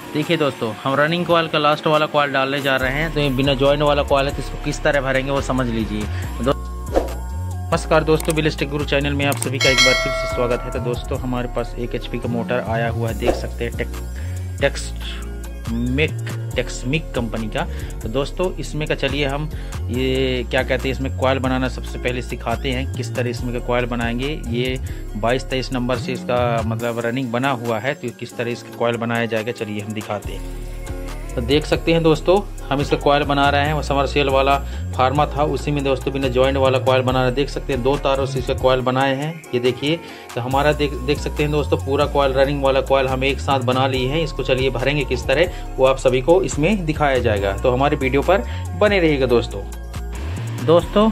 देखिए दोस्तों, हम रनिंग कॉइल का लास्ट वाला कॉइल डालने जा रहे हैं। तो ये बिना जॉइंट वाला कॉइल है, तो इसको किस तरह भरेंगे वो समझ लीजिए। नमस्कार दोस्तों, बिलिस्टिक गुरु चैनल में आप सभी का एक बार फिर से स्वागत है। तो दोस्तों, हमारे पास एक HP का मोटर आया हुआ है, देख सकते हैं टेक्समिक कंपनी का। तो दोस्तों, इसमें का चलिए हम ये क्या कहते हैं, इसमें कॉइल बनाना सबसे पहले सिखाते हैं। किस तरह इसमें का कॉइल बनाएंगे। ये 22-23 नंबर से इसका मतलब रनिंग बना हुआ है, तो किस तरह इसका कॉइल बनाया जाएगा चलिए हम दिखाते हैं। तो देख सकते हैं दोस्तों, हम इसका कॉइल बना रहे हैं। वो समरसेल वाला फार्मा था, उसी में दोस्तों बिना जॉइंट वाला कॉइल बना रहे हैं। देख सकते हैं 2 तारों से इसका कॉइल बनाए हैं, ये देखिए। तो हमारा देख सकते हैं दोस्तों, पूरा कॉइल रनिंग वाला कॉइल हम एक साथ बना लिए हैं। इसको चलिए भरेंगे किस तरह, वो आप सभी को इसमें दिखाया जाएगा। तो हमारे वीडियो पर बने रहिएगा दोस्तों।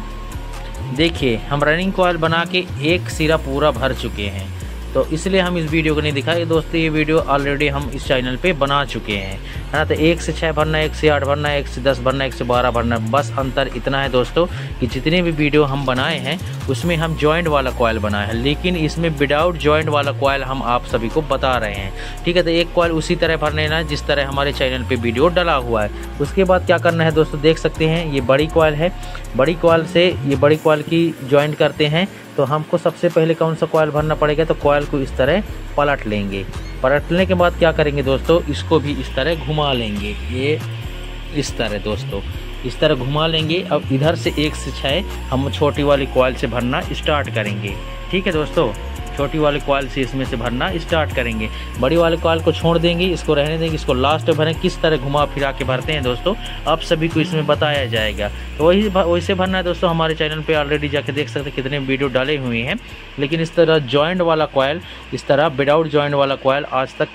देखिए, हम रनिंग कॉइल बना के एक सिरा पूरा भर चुके हैं, तो इसलिए हम इस वीडियो को नहीं दिखाए दोस्तों। ये वीडियो ऑलरेडी हम इस चैनल पे बना चुके हैं, है ना। तो 1 से 6 भरना, 1 से 8 भरना, 1 से 10 भरना, 1 से 12 भरना। बस अंतर इतना है दोस्तों कि जितने भी वीडियो हम बनाए हैं उसमें हम जॉइंट वाला कॉइल बनाए हैं, लेकिन इसमें विदाउट जॉइंट वाला कॉइल हम आप सभी को बता रहे हैं, ठीक है। तो एक कॉइल उसी तरह भरने ना जिस तरह हमारे चैनल पर वीडियो डला हुआ है। उसके बाद क्या करना है दोस्तों, देख सकते हैं ये बड़ी कॉइल है। बड़ी कॉइल से ये बड़ी कॉइल की जॉइंट करते हैं। तो हमको सबसे पहले कौन सा कॉइल भरना पड़ेगा, तो कॉइल को इस तरह पलट लेंगे। पलटने के बाद क्या करेंगे दोस्तों, इसको भी इस तरह घुमा लेंगे। ये इस तरह दोस्तों, इस तरह घुमा लेंगे। अब इधर से 1 से 6 हम छोटी वाली कॉइल से भरना स्टार्ट करेंगे, ठीक है दोस्तों। छोटी वाली कॉइल से इसमें से भरना स्टार्ट करेंगे। बड़ी वाली कॉइल को छोड़ देंगे, इसको रहने देंगे। इसको लास्ट में भरें। किस तरह घुमा फिरा के भरते हैं दोस्तों, आप सभी को इसमें बताया जाएगा। तो वैसे भरना है दोस्तों। हमारे चैनल पे ऑलरेडी जाके देख सकते हैं कितने वीडियो डाले हुए हैं, लेकिन इस तरह जॉइंट वाला कॉइल, इस तरह विदाउट जॉइंट वाला कॉइल आज तक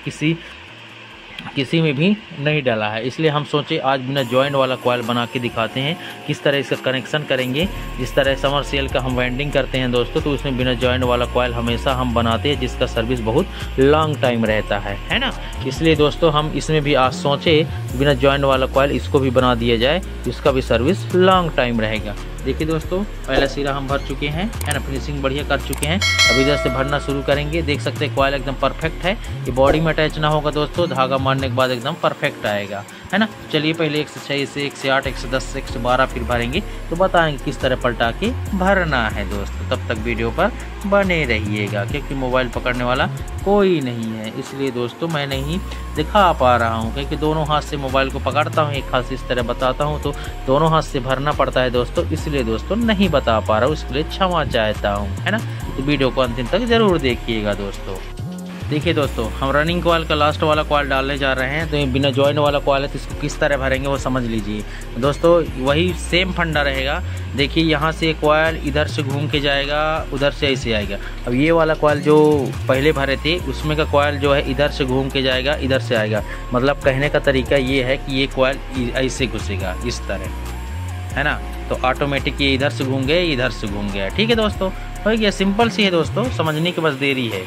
किसी में भी नहीं डाला है। इसलिए हम सोचे आज बिना जॉइंट वाला कॉइल बना के दिखाते हैं किस तरह इसका कनेक्शन करेंगे। जिस तरह समरसेल का हम वाइंडिंग करते हैं दोस्तों, तो उसमें बिना जॉइंट वाला कॉइल हमेशा हम बनाते हैं, जिसका सर्विस बहुत लॉन्ग टाइम रहता है ना। इसलिए दोस्तों, हम इसमें भी आज सोचे बिना जॉइंट वाला कॉइल इसको भी बना दिया जाए, इसका भी सर्विस लॉन्ग टाइम रहेगा। देखिए दोस्तों, पहला सिरा हम भर चुके हैं, है ना। फिनिशिंग बढ़िया कर चुके हैं। अब इधर से भरना शुरू करेंगे। देख सकते हैं कॉइल एकदम परफेक्ट है। ये बॉडी में अटैच ना होगा दोस्तों, धागा मारने के बाद एकदम परफेक्ट आएगा, है ना। चलिए पहले 1 से 6 से 1 से 8, 1 से 10, 1 से 12 फिर भरेंगे, तो बताएंगे किस तरह पलटा के भरना है दोस्तों। तब तक वीडियो पर बने रहिएगा, क्योंकि मोबाइल पकड़ने वाला कोई नहीं है, इसलिए दोस्तों मैं नहीं दिखा पा रहा हूँ, क्योंकि दोनों हाथ से मोबाइल को पकड़ता हूँ, एक हाथ से इस तरह बताता हूँ, तो दोनों हाथ से भरना पड़ता है दोस्तों। इसलिए दोस्तों नहीं बता पा रहा हूँ, इसके लिए क्षमा चाहता हूँ, है ना। तो वीडियो को अंतिम तक जरूर देखिएगा दोस्तों। देखिए दोस्तों, हम रनिंग कॉइल का लास्ट वाला कॉइल डालने जा रहे हैं। तो ये बिना जॉइंट वाला कॉइल है, तो इसको किस तरह भरेंगे वो समझ लीजिए दोस्तों। वही सेम फंडा रहेगा। देखिए, यहाँ से कॉइल इधर से घूम के जाएगा, उधर से ऐसे आएगा। अब ये वाला कॉइल जो पहले भरे थे उसमें का कॉइल जो है इधर से घूम के जाएगा, इधर से आएगा। मतलब कहने का तरीका ये है कि ये कॉइल ऐसे घुसेगा इस तरह, है ना। तो ऑटोमेटिक ये इधर से घूम गए, इधर से घूम गया, ठीक है दोस्तों। हो गया, सिंपल सी है दोस्तों, समझने की बस देरी है।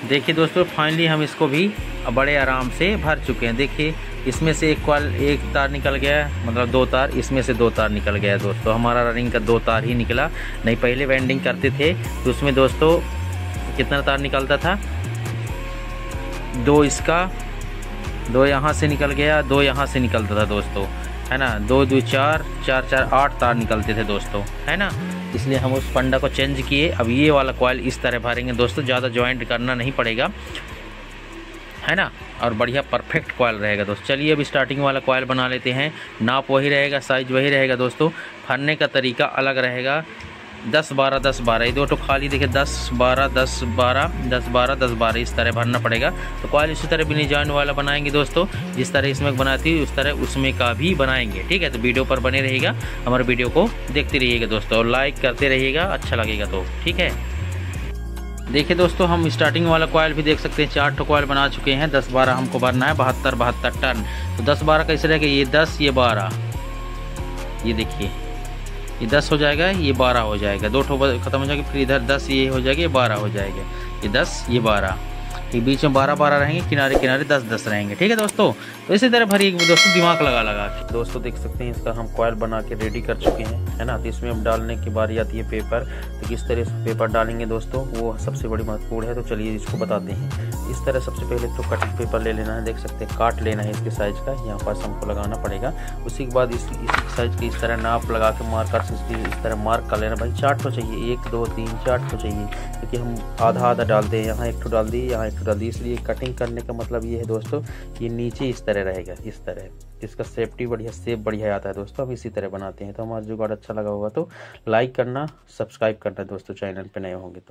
देखिए दोस्तों, फाइनली हम इसको भी बड़े आराम से भर चुके हैं। देखिए, इसमें से एक तार निकल गया, मतलब 2 तार, इसमें से 2 तार निकल गया दोस्तों। हमारा रनिंग का 2 तार ही निकला। नहीं पहले वेंडिंग करते थे तो उसमें दोस्तों कितना तार निकलता था, 2 इसका, 2 यहाँ से निकल गया, 2 यहाँ से निकलता था दोस्तों, है ना। 2 2 4 4 4 8 तार निकलते थे दोस्तों, है ना। इसलिए हम उस फंडा को चेंज किए। अब ये वाला कॉइल इस तरह भरेंगे दोस्तों, ज़्यादा जॉइंट करना नहीं पड़ेगा, है ना। और बढ़िया परफेक्ट कॉइल रहेगा दोस्तों। चलिए अब स्टार्टिंग वाला कॉइल बना लेते हैं। नाप वही रहेगा, साइज वही रहेगा दोस्तों, भरने का तरीका अलग रहेगा। 10 12 10 12, ये 2 तो खाली देखिए, 10 12 10 12 10 12 10 12 इस तरह भरना पड़ेगा। तो कॉइल इसी तरह बिना जॉइंट वाला बनाएंगे दोस्तों, जिस तरह इसमें बनाती है उस तरह उसमें का भी बनाएंगे, ठीक है। तो वीडियो पर बने रहिएगा, हमारे वीडियो को देखते रहिएगा दोस्तों, और लाइक करते रहिएगा, अच्छा लगेगा तो, ठीक है। देखिए दोस्तों, हम स्टार्टिंग वाला कॉइल भी देख सकते हैं, 4 ठो कॉइल बना चुके हैं। 10 12 हमको भरना है, 72 टन। तो 10 12 कैसे रहेगा, ये 10 ये 12, ये देखिए, ये 10 हो जाएगा, ये 12 हो जाएगा। 2 ठो खत्म हो जाएगा, फिर इधर 10 ये हो जाएगा, ये 12 हो जाएगा, ये 10 ये 12। ये बीच में 12-12 रहेंगे, किनारे किनारे 10-10 रहेंगे। ठीक है दोस्तों, तो इसी तरह भरिए दोस्तों, दिमाग लगा के। दोस्तों देख सकते हैं इसका हम कॉयल बना के रेडी कर चुके हैं, है ना। तो इसमें हम डालने की बारी आती है पेपर। तो किस तरह से पेपर डालेंगे दोस्तों, वो सबसे बड़ी महत्वपूर्ण है। तो चलिए इसको बताते हैं। इस तरह सबसे पहले तो कटिंग पेपर ले लेना है, देख सकते हैं काट लेना है इसके साइज का, यहाँ पास हमको लगाना पड़ेगा। उसी के बाद इस साइज की इस तरह नाप लगा के मार्कर से इस तरह मार्क कर लेना। भाई चार्ट तो चाहिए, 1 2 3 चार्ट तो चाहिए, क्योंकि हम आधा आधा डालते हैं, यहाँ एक तो डाल दिए, यहाँ एक तो डाल दिए। इसलिए कटिंग करने का मतलब ये है दोस्तों, ये नीचे इस तरह रहेगा, इस तरह। इसका सेफ्टी बढ़िया, शेप बढ़िया आता है दोस्तों। हम इसी तरह बनाते हैं। तो हमारा जुगाड़ अच्छा लगा होगा तो लाइक करना, सब्सक्राइब करना दोस्तों, चैनल पे नए होंगे तो।